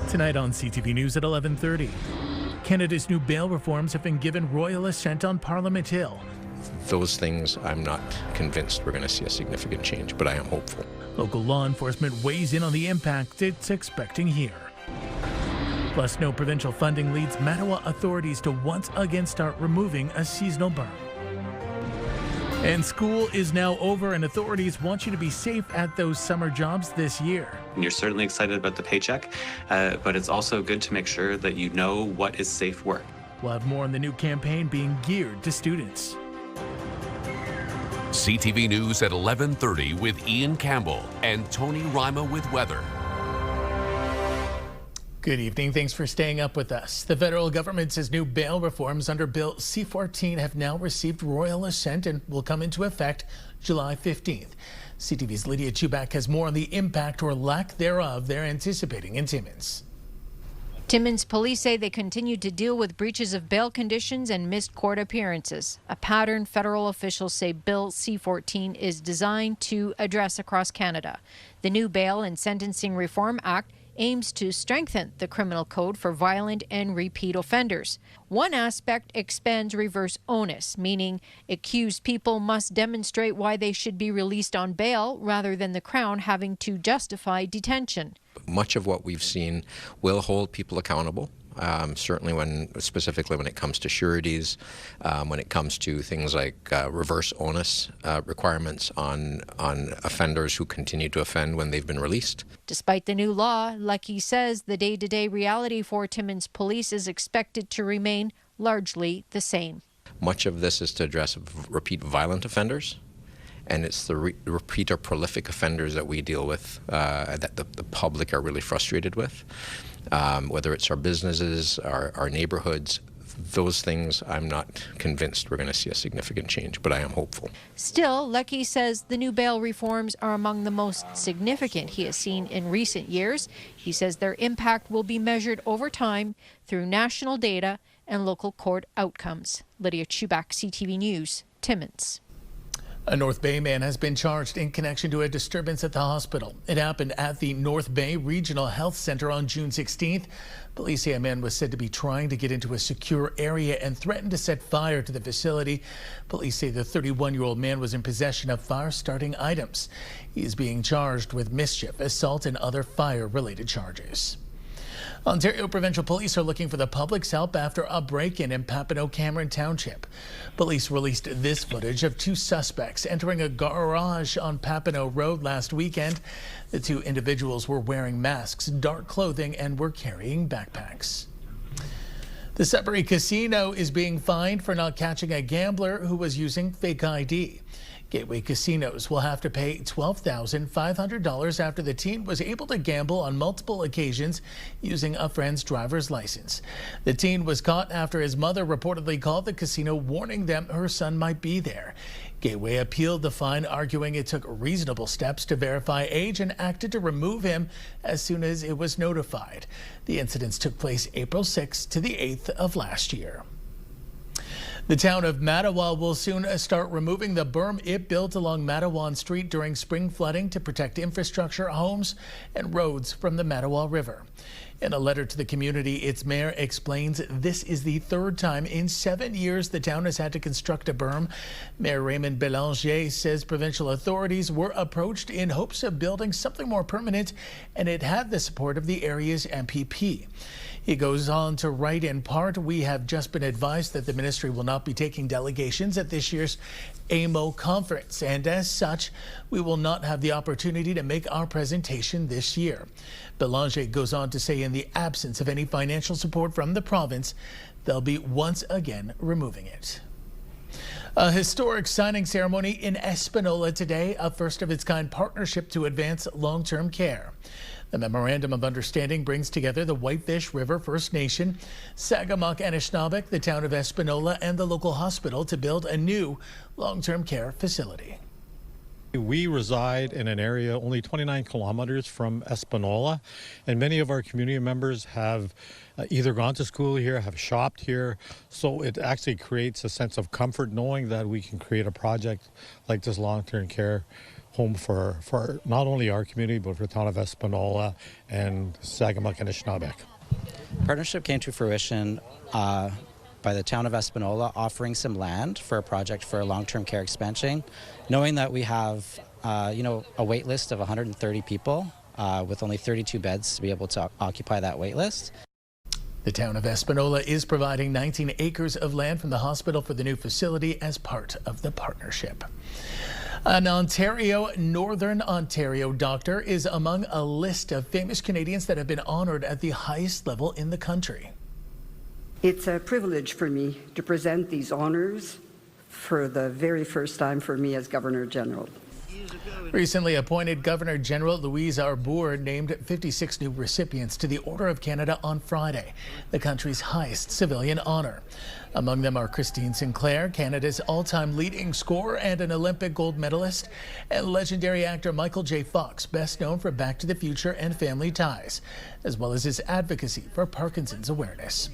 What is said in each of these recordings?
Tonight on CTV News at 11:30. Canada's new bail reforms have been given royal assent on Parliament Hill. Those things, I'm not convinced we're going to see a significant change, but I am hopeful. Local law enforcement weighs in on the impact it's expecting here. Plus, no provincial funding leads Mattawa authorities to once again start removing a seasonal berm. And school is now over, and authorities want you to be safe at those summer jobs this year. You're certainly excited about the paycheck, but it's also good to make sure that you know what is safe work. We'll have more on the new campaign being geared to students. CTV News at 11:30 with Ian Campbell and Tony Rima with weather. Good evening. Thanks for staying up with us. The federal government says new bail reforms under Bill C-14 have now received royal assent and will come into effect July 15th. CTV's Lydia Chubak has more on the impact or lack thereof they're anticipating in Timmins. Timmins police say they continue to deal with breaches of bail conditions and missed court appearances, a pattern federal officials say Bill C-14 is designed to address across Canada. The new Bail and Sentencing Reform Act aims to strengthen the criminal code for violent and repeat offenders. One aspect expands reverse onus, meaning accused people must demonstrate why they should be released on bail rather than the Crown having to justify detention. Much of what we've seen will hold people accountable. Certainly specifically when it comes to sureties, when it comes to things like reverse onus requirements on offenders who continue to offend when they've been released. Despite the new law, Lucky says the day-to-day reality for Timmins police is expected to remain largely the same. Much of this is to address repeat violent offenders, and it's the repeat or prolific offenders that we deal with that the public are really frustrated with. Whether it's our businesses, our neighborhoods, those things, I'm not convinced we're going to see a significant change, but I am hopeful. Still, Lucky says the new bail reforms are among the most significant he has seen in recent years. He says their impact will be measured over time through national data and local court outcomes. Lydia Chubak, CTV News, Timmins. A North Bay man has been charged in connection to a disturbance at the hospital. It happened at the North Bay Regional Health Center on June 16th. Police say a man was said to be trying to get into a secure area and threatened to set fire to the facility. Police say the 31-year-old man was in possession of fire-starting items. He is being charged with mischief, assault, and other fire-related charges. Ontario Provincial Police are looking for the public's help after a break-in in Papineau-Cameron Township. Police released this footage of two suspects entering a garage on Papineau Road last weekend. The two individuals were wearing masks, dark clothing, and were carrying backpacks. The Sudbury Casino is being fined for not catching a gambler who was using fake ID. Gateway Casinos will have to pay $12,500 after the teen was able to gamble on multiple occasions using a friend's driver's license. The teen was caught after his mother reportedly called the casino warning them her son might be there. Gateway appealed the fine, arguing it took reasonable steps to verify age and acted to remove him as soon as it was notified. The incidents took place April 6th to the 8th of last year. The town of Mattawa will soon start removing the berm it built along Mattawa Street during spring flooding to protect infrastructure, homes, and roads from the Mattawa River. In a letter to the community, its mayor explains this is the third time in 7 years the town has had to construct a berm. Mayor Raymond Belanger says provincial authorities were approached in hopes of building something more permanent, and it had the support of the area's MPP. He goes on to write, in part, we have just been advised that the ministry will not be taking delegations at this year's AMO conference, and as such, we will not have the opportunity to make our presentation this year. Belanger goes on to say in the absence of any financial support from the province, they'll be once again removing it. A historic signing ceremony in Espanola today, a first-of-its-kind partnership to advance long-term care. The Memorandum of Understanding brings together the Whitefish River First Nation, Sagamok Anishinaabeg, the town of Espanola, and the local hospital to build a new long-term care facility. We reside in an area only 29 kilometers from Espanola, and many of our community members have either gone to school here, have shopped here, so it actually creates a sense of comfort knowing that we can create a project like this long-term care home for not only our community, but for the town of Espanola and Sagamok and Anishinaabe. Partnership came to fruition by the town of Espanola offering some land for a project for a long-term care expansion, knowing that we have a wait list of 130 people with only 32 beds to be able to occupy that wait list. The town of Espanola is providing 19 acres of land from the hospital for the new facility as part of the partnership. An Northern Ontario doctor is among a list of famous Canadians that have been honored at the highest level in the country. It's a privilege for me to present these honors for the very first time for me as Governor General. Recently appointed Governor General Louise Arbour named 56 new recipients to the Order of Canada on Friday, the country's highest civilian honor. Among them are Christine Sinclair, Canada's all-time leading scorer and an Olympic gold medalist, and legendary actor Michael J. Fox, best known for Back to the Future and Family Ties, as well as his advocacy for Parkinson's awareness.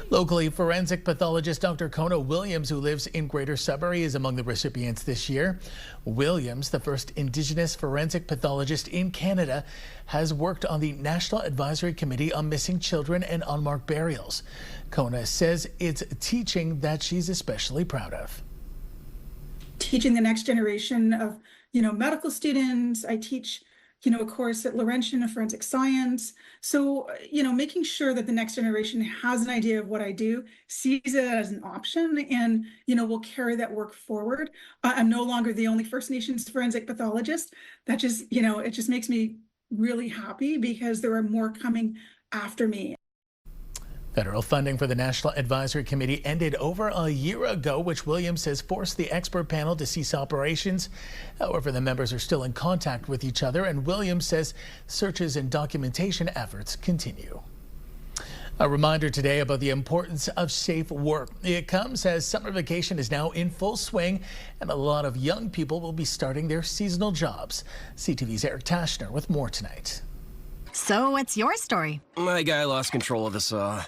Locally, forensic pathologist Dr. Kona Williams, who lives in Greater Sudbury, is among the recipients this year. Williams, the first Indigenous forensic pathologist in Canada, has worked on the National Advisory Committee on Missing Children and Unmarked Burials. Kona says it's teaching that she's especially proud of. Teaching the next generation of, medical students. I teach, a course at Laurentian of forensic science. So, making sure that the next generation has an idea of what I do, sees it as an option, and, will carry that work forward. I'm no longer the only First Nations forensic pathologist. That just, it just makes me really happy because there are more coming after me. Federal funding for the National Advisory Committee ended over a year ago, which Williams says forced the expert panel to cease operations. However, the members are still in contact with each other, and Williams says searches and documentation efforts continue. A reminder today about the importance of safe work. It comes as summer vacation is now in full swing, and a lot of young people will be starting their seasonal jobs. CTV's Eric Tashner with more tonight. So what's your story? My guy lost control of the saw.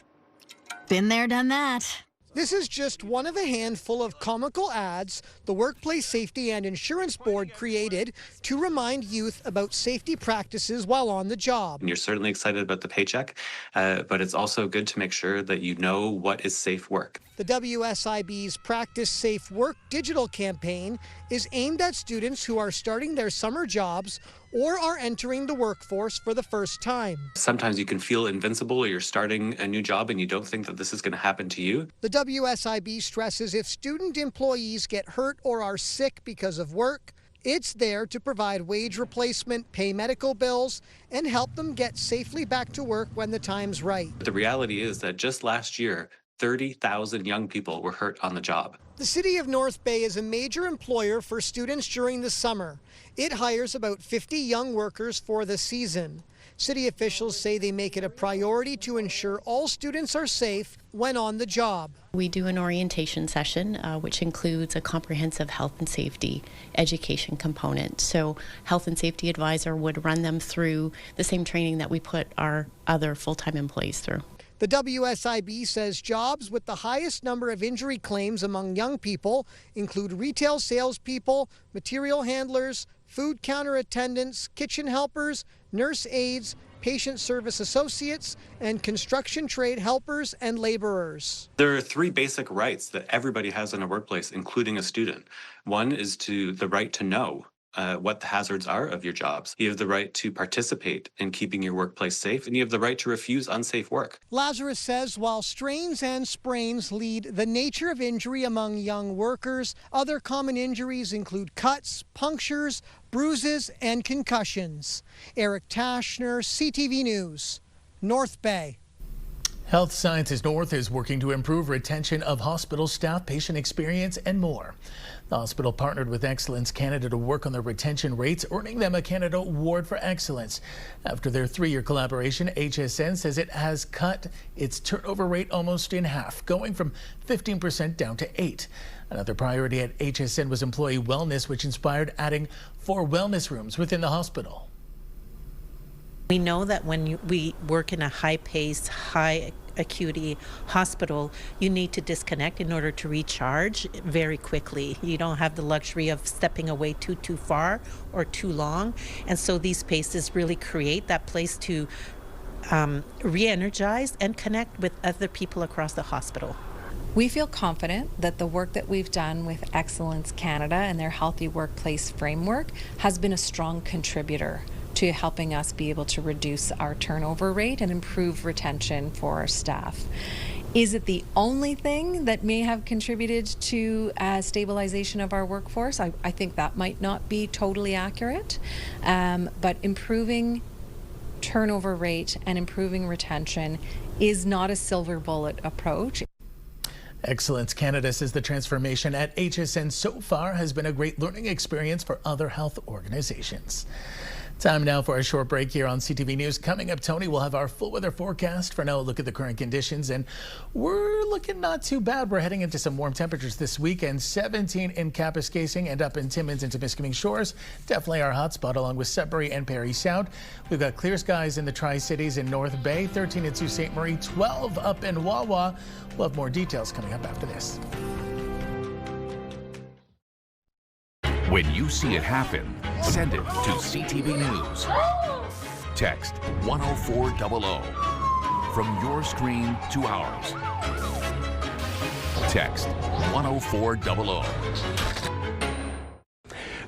Been there, done that. This is just one of a handful of comical ads the Workplace Safety and Insurance Board created to remind youth about safety practices while on the job. You're certainly excited about the paycheck, but it's also good to make sure that you know what is safe work. The WSIB's Practice Safe Work digital campaign is aimed at students who are starting their summer jobs or are entering the workforce for the first time. Sometimes you can feel invincible, or you're starting a new job and you don't think that this is going to happen to you. The WSIB stresses if student employees get hurt or are sick because of work, it's there to provide wage replacement, pay medical bills, and help them get safely back to work when the time's right. The reality is that just last year, 30,000 young people were hurt on the job. The city of North Bay is a major employer for students during the summer. It hires about 50 young workers for the season. City officials say they make it a priority to ensure all students are safe when on the job. We do an orientation session, which includes a comprehensive health and safety education component. So health and safety advisor would run them through the same training that we put our other full-time employees through. The WSIB says jobs with the highest number of injury claims among young people include retail salespeople, material handlers, food counter attendants, kitchen helpers, nurse aides, patient service associates, and construction trade helpers and laborers. There are three basic rights that everybody has in a workplace, including a student. One is the right to know what the hazards are of your jobs. You have the right to participate in keeping your workplace safe, and you have the right to refuse unsafe work. Lazarus says while strains and sprains lead the nature of injury among young workers, other common injuries include cuts, punctures, bruises, and concussions. Eric Tashner, CTV News, North Bay. Health Sciences North is working to improve retention of hospital staff, patient experience, and more. The hospital partnered with Excellence Canada to work on their retention rates, earning them a Canada Award for Excellence. After their 3-year collaboration, HSN says it has cut its turnover rate almost in half, going from 15% down to 8%. Another priority at HSN was employee wellness, which inspired adding 4 wellness rooms within the hospital. We know that when we work in a high-paced, high acuity hospital, you need to disconnect in order to recharge very quickly. You don't have the luxury of stepping away too far or too long. And so these spaces really create that place to re-energize and connect with other people across the hospital. We feel confident that the work that we've done with Excellence Canada and their Healthy Workplace Framework has been a strong contributor to helping us be able to reduce our turnover rate and improve retention for our staff. Is it the only thing that may have contributed to stabilization of our workforce? I think that might not be totally accurate, but improving turnover rate and improving retention is not a silver bullet approach. Excellence Canada says the transformation at HSN so far has been a great learning experience for other health organizations. Time now for a short break here on CTV News. Coming up, Tony, we'll have our full weather forecast. For now, a look at the current conditions, and we're looking not too bad. We're heading into some warm temperatures this weekend. 17 in Kapuskasing and up in Timmins and Temiskaming Shores. Definitely our hot spot, along with Sudbury and Parry Sound. We've got clear skies in the Tri-Cities in North Bay. 13 in Sault Ste. Marie. 12 up in Wawa. We'll have more details coming up after this. When you see it happen, send it to CTV News. Text 10400 from your screen to ours. Text 10400.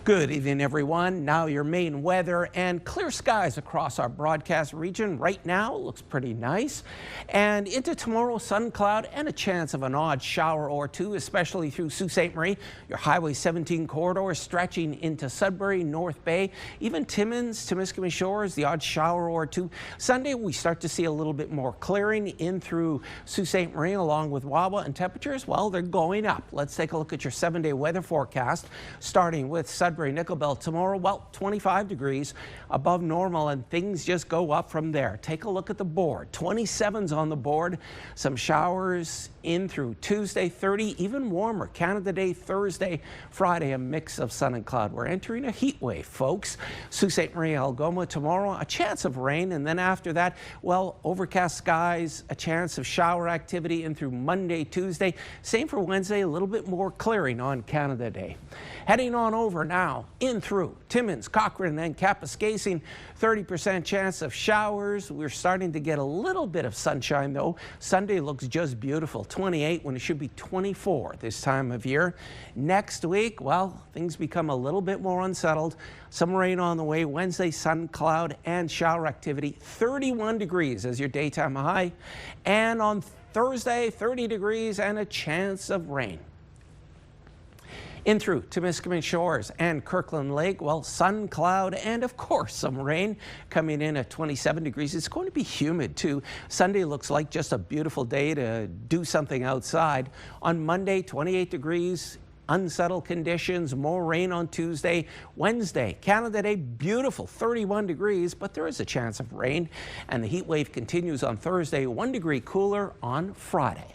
Good evening, everyone. Now your main weather and clear skies across our broadcast region. Right now, looks pretty nice. And into tomorrow, sun, cloud, and a chance of an odd shower or two, especially through Sault Ste. Marie. Your Highway 17 corridor stretching into Sudbury, North Bay, even Timmins, Temiskaming Shores, the odd shower or two. Sunday, we start to see a little bit more clearing in through Sault Ste. Marie, along with Wawa, and temperatures, well, they're going up. Let's take a look at your 7-day weather forecast, starting with Sudbury, Nickelbelt tomorrow. Well, 25 degrees above normal, and things just go up from there. Take a look at the board. 27's on the board. Some showers in through Tuesday. 30, even warmer. Canada Day Thursday, Friday, a mix of sun and cloud. We're entering a heat wave, folks. Sault Ste. Marie, Algoma tomorrow, a chance of rain, and then after that, well, overcast skies, a chance of shower activity in through Monday, Tuesday. Same for Wednesday, a little bit more clearing on Canada Day. Heading on over now in through Timmins, Cochrane, and Kapuskasing, 30% chance of showers. We're starting to get a little bit of sunshine, though. Sunday looks just beautiful, 28 when it should be 24 this time of year. Next week, well, things become a little bit more unsettled. Some rain on the way. Wednesday, sun, cloud, and shower activity. 31 degrees as your daytime high. And on Thursday, 30 degrees and a chance of rain. In through Temiskaming Shores and Kirkland Lake, well, sun, cloud, and of course some rain coming in at 27 degrees. It's going to be humid too. Sunday looks like just a beautiful day to do something outside. On Monday, 28 degrees. Unsettled conditions, more rain on Tuesday. Wednesday, Canada Day, beautiful, 31 degrees, but there is a chance of rain. And the heat wave continues on Thursday, 1 degree cooler on Friday.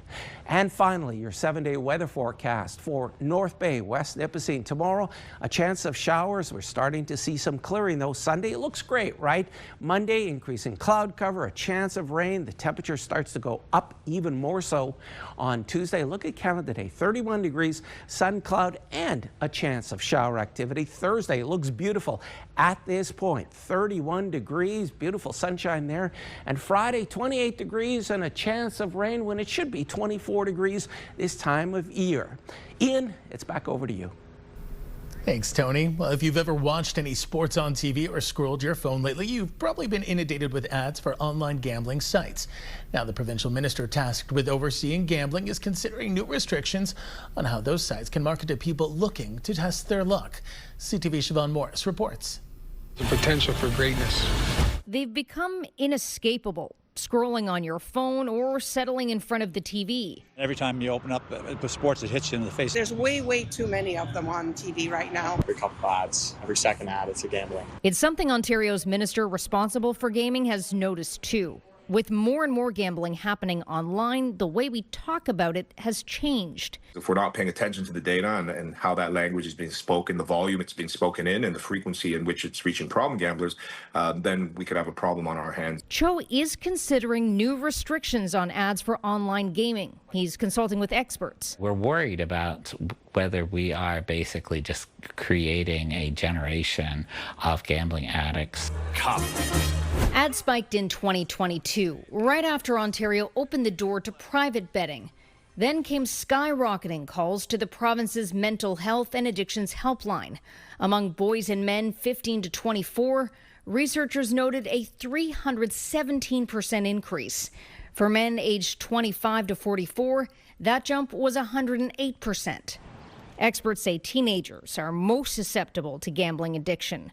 And finally, your 7-day weather forecast for North Bay, West Nipissing. Tomorrow, a chance of showers. We're starting to see some clearing, though. Sunday, it looks great, right? Monday, increasing cloud cover, a chance of rain. The temperature starts to go up even more so on Tuesday. Look at Canada Day, 31 degrees, sun, cloud, and a chance of shower activity. Thursday, it looks beautiful at this point, 31 degrees, beautiful sunshine there. And Friday, 28 degrees and a chance of rain when it should be 24 degrees this time of year. Ian, it's back over to you. Thanks, Tony. Well, if you've ever watched any sports on TV or scrolled your phone lately, you've probably been inundated with ads for online gambling sites. Now, the provincial minister tasked with overseeing gambling is considering new restrictions on how those sites can market to people looking to test their luck. CTV Siobhan Morris reports. The potential for greatness. They've become inescapable. Scrolling on your phone or settling in front of the TV. Every time you open up the sports, it hits you in the face. There's way too many of them on TV right now. Every couple ads, every second ad, it's a gambling. It's something Ontario's minister responsible for gaming has noticed too. With more and more gambling happening online, the way we talk about it has changed. If we're not paying attention to the data and how that language is being spoken, the volume it's being spoken in, and the frequency in which it's reaching problem gamblers, then we could have a problem on our hands. Cho is considering new restrictions on ads for online gaming. He's consulting with experts. We're worried about whether we are basically just creating a generation of gambling addicts. Ads spiked in 2022, right after Ontario opened the door to private betting. Then came skyrocketing calls to the province's mental health and addictions helpline. Among boys and men 15 to 24, researchers noted a 317% increase. For men aged 25 to 44, that jump was 108%. Experts say teenagers are most susceptible to gambling addiction.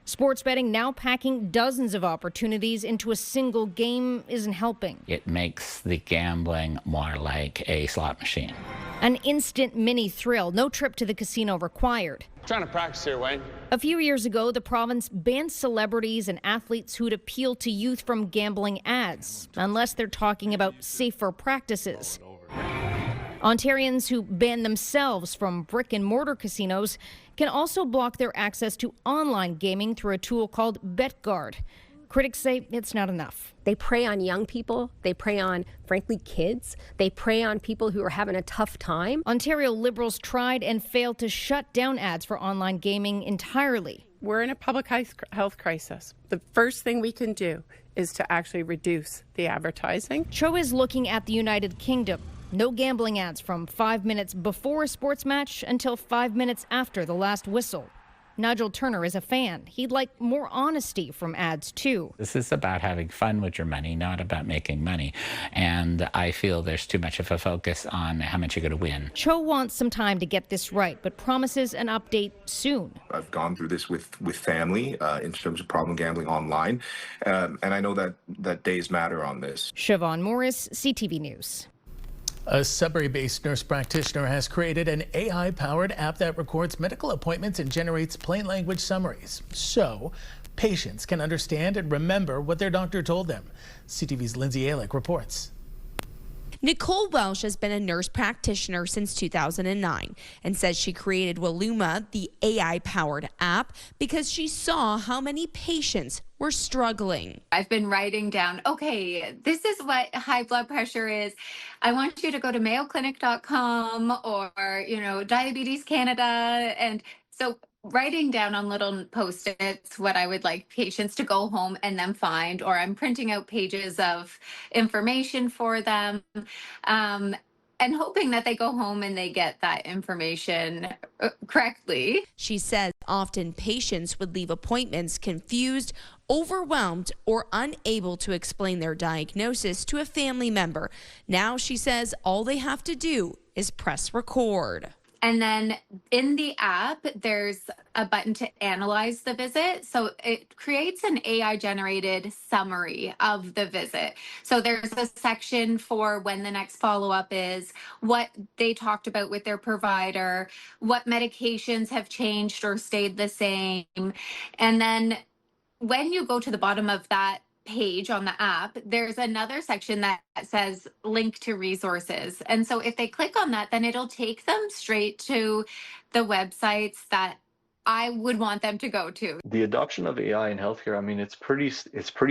Sports betting now packing dozens of opportunities into a single game isn't helping. It makes the gambling more like a slot machine. An instant mini thrill, no trip to the casino required. Trying to practice here, Wayne. A few years ago, the province banned celebrities and athletes who'd appeal to youth from gambling ads, unless they're talking about safer practices. Ontarians who ban themselves from brick and mortar casinos can also block their access to online gaming through a tool called BetGuard. Critics say it's not enough. They prey on young people. They prey on, frankly, kids. They prey on people who are having a tough time. Ontario Liberals tried and failed to shut down ads for online gaming entirely. We're in a public health crisis. The first thing we can do is to actually reduce the advertising. Cho is looking at the United Kingdom. No gambling ads from 5 minutes before a sports match until 5 minutes after the last whistle. Nigel Turner is a fan. He'd like more honesty from ads, too. This is about having fun with your money, not about making money. And I feel there's too much of a focus on how much you're going to win. Cho wants some time to get this right, but promises an update soon. I've gone through this with family in terms of problem gambling online, and I know that days matter on this. Siobhan Morris, CTV News. A Sudbury-based nurse practitioner has created an AI-powered app that records medical appointments and generates plain language summaries, so patients can understand and remember what their doctor told them. CTV's Lindsay Alick reports. Nicole Welsh has been a nurse practitioner since 2009 and says she created Waluma, the AI-powered app, because she saw how many patients were struggling. I've been writing down, okay, this is what high blood pressure is. I want you to go to mayoclinic.com or, Diabetes Canada. And so writing down on little Post-its what I would like patients to go home and then find, or I'm printing out pages of information for them, and hoping that they go home and they get that information correctly. She says often patients would leave appointments confused, overwhelmed, or unable to explain their diagnosis to a family member. Now she says all they have to do is press record. And then in the app, there's a button to analyze the visit. So it creates an AI-generated summary of the visit. So there's a section for when the next follow-up is, what they talked about with their provider, what medications have changed or stayed the same. And then when you go to the bottom of that page on the app, there's another section that says link to resources. And so if they click on that, then it'll take them straight to the websites that I would want them to go to. The adoption of AI in healthcare, I mean, it's pretty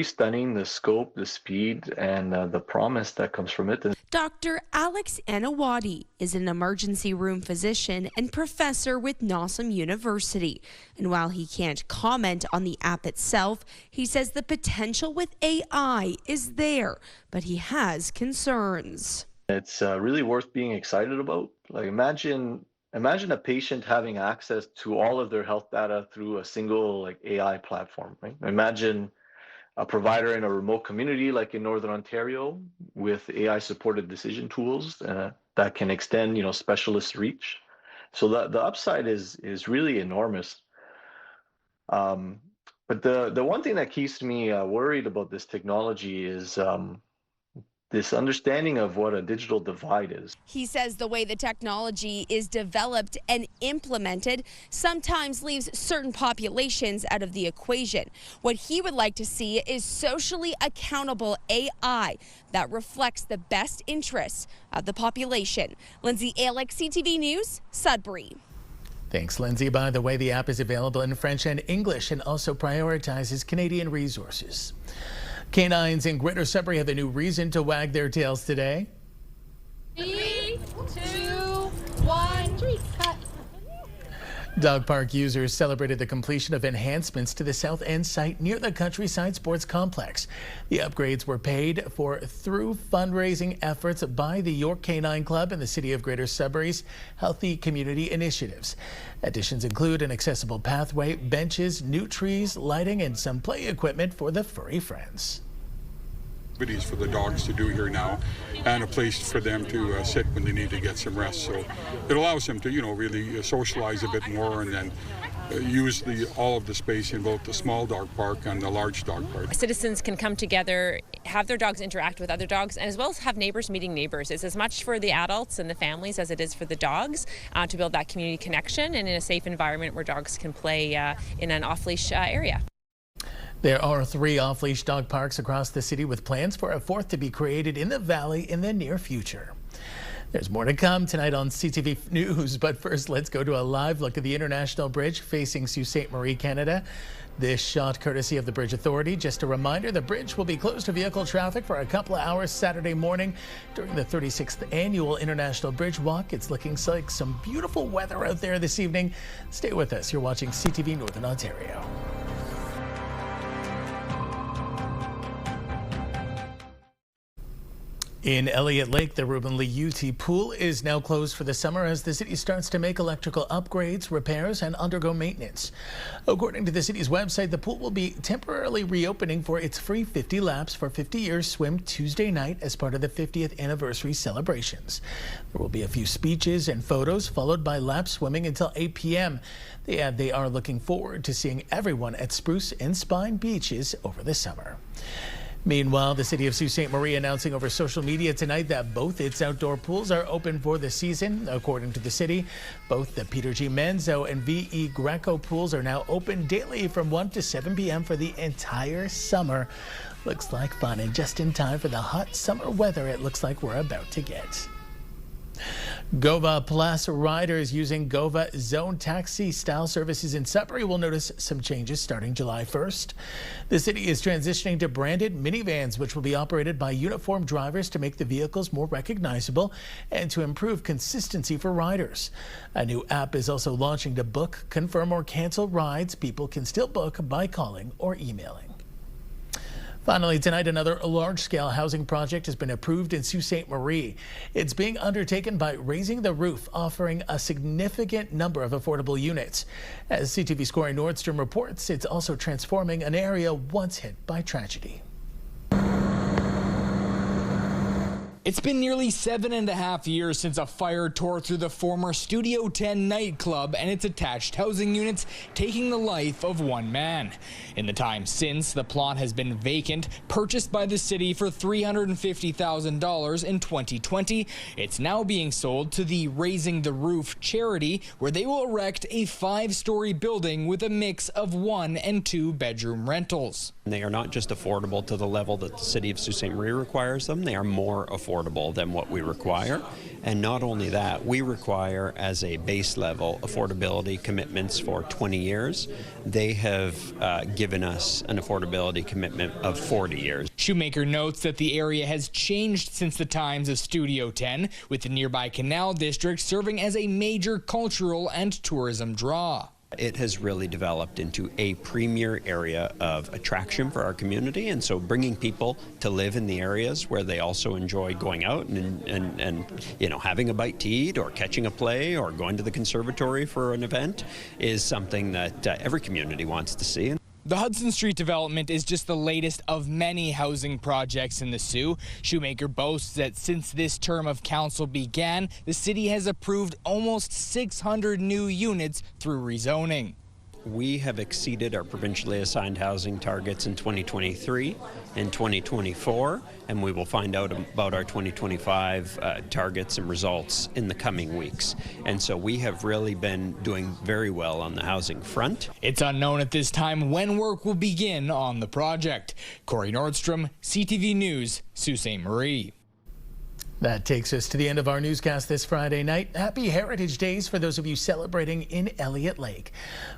stunning, the scope, the speed, and the promise that comes from it. Dr. Alex Anawadi is an emergency room physician and professor with Nossum University. And while he can't comment on the app itself, he says the potential with AI is there, but he has concerns. It's really worth being excited about. Like, imagine a patient having access to all of their health data through a single AI platform, right? Imagine a provider in a remote community like in Northern Ontario with AI-supported decision tools that can extend, specialist reach. So the upside is really enormous. But the one thing that keeps me worried about this technology is this understanding of what a digital divide is. He says the way the technology is developed and implemented sometimes leaves certain populations out of the equation. What he would like to see is socially accountable AI that reflects the best interests of the population. Lindsay Alex, CTV News, Sudbury. Thanks, Lindsay. By the way, the app is available in French and English and also prioritizes Canadian resources. Canines in Greater Sudbury have a new reason to wag their tails today. 3, 2, 1, cut. Dog park users celebrated the completion of enhancements to the South End site near the Countryside Sports Complex. The upgrades were paid for through fundraising efforts by the York Canine Club and the City of Greater Sudbury's Healthy Community Initiatives. Additions include an accessible pathway, benches, new trees, lighting, and some play equipment for the furry friends. Activities for the dogs to do here now, and a place for them to sit when they need to get some rest. So it allows them to, really socialize a bit more, and then use all of the space in both the small dog park and the large dog park. Citizens can come together, have their dogs interact with other dogs, and as well as have neighbors meeting neighbors. It's as much for the adults and the families as it is for the dogs to build that community connection and in a safe environment where dogs can play in an off-leash area. There are 3 off-leash dog parks across the city with plans for a 4th to be created in the valley in the near future. There's more to come tonight on CTV News, but first let's go to a live look at the International Bridge facing Sault Ste. Marie, Canada. This shot courtesy of the Bridge Authority. Just a reminder, the bridge will be closed to vehicle traffic for a couple of hours Saturday morning during the 36th Annual International Bridge Walk. It's looking like some beautiful weather out there this evening. Stay with us. You're watching CTV Northern Ontario. In Elliott Lake, the Ruben Lee UT pool is now closed for the summer as the city starts to make electrical upgrades, repairs, and undergo maintenance. According to the city's website, the pool will be temporarily reopening for its free 50 laps for 50 years swim Tuesday night as part of the 50th anniversary celebrations. There will be a few speeches and photos followed by lap swimming until 8 p.m. They add they are looking forward to seeing everyone at Spruce and Spine beaches over the summer. Meanwhile, the city of Sault Ste. Marie announcing over social media tonight that both its outdoor pools are open for the season. According to the city, both the Peter G. Manzo and V.E. Greco pools are now open daily from 1 to 7 p.m. for the entire summer. Looks like fun, and just in time for the hot summer weather it looks like we're about to get. GOVA Plus riders using GOVA Zone Taxi style services in Sudbury will notice some changes starting July 1st. The city is transitioning to branded minivans, which will be operated by uniformed drivers to make the vehicles more recognizable and to improve consistency for riders. A new app is also launching to book, confirm, or cancel rides. People can still book by calling or emailing. Finally, tonight, another large-scale housing project has been approved in Sault Ste. Marie. It's being undertaken by Raising the Roof, offering a significant number of affordable units. As CTV's Corey Nordstrom reports, it's also transforming an area once hit by tragedy. It's been nearly 7.5 years since a fire tore through the former Studio 10 nightclub and its attached housing units, taking the life of one man. In the time since, the plot has been vacant, purchased by the city for $350,000 in 2020. It's now being sold to the Raising the Roof charity, where they will erect a 5-story building with a mix of 1- and 2-bedroom rentals. They are not just affordable to the level that the city of Sault Ste. Marie requires them, they are more affordable than what we require. And not only that, we require as a base level affordability commitments for 20 years. They have given us an affordability commitment of 40 years. Shoemaker notes that the area has changed since the times of Studio 10, with the nearby Canal District serving as a major cultural and tourism draw. It has really developed into a premier area of attraction for our community, and so bringing people to live in the areas where they also enjoy going out and having a bite to eat or catching a play or going to the conservatory for an event is something that every community wants to see. The Hudson Street development is just the latest of many housing projects in the Soo. Shoemaker boasts that since this term of council began, the city has approved almost 600 new units through rezoning. we have exceeded our provincially assigned housing targets in 2023 and 2024, and we will find out about our 2025 targets and results in the coming weeks. And so we have really been doing very well on the housing front. It's unknown at this time when work will begin on the project. Corey Nordstrom, CTV News, Sault Ste. Marie. That takes us to the end of our newscast this Friday night. Happy Heritage Days for those of you celebrating in Elliott Lake.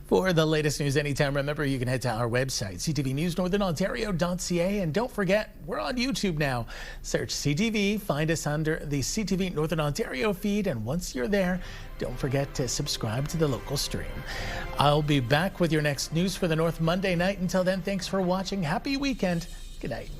For the latest news anytime, remember you can head to our website, ctvnewsnorthernontario.ca. And don't forget, we're on YouTube now. Search CTV, find us under the CTV Northern Ontario feed. And once you're there, don't forget to subscribe to the local stream. I'll be back with your next news for the North Monday night. Until then, thanks for watching. Happy weekend. Good night.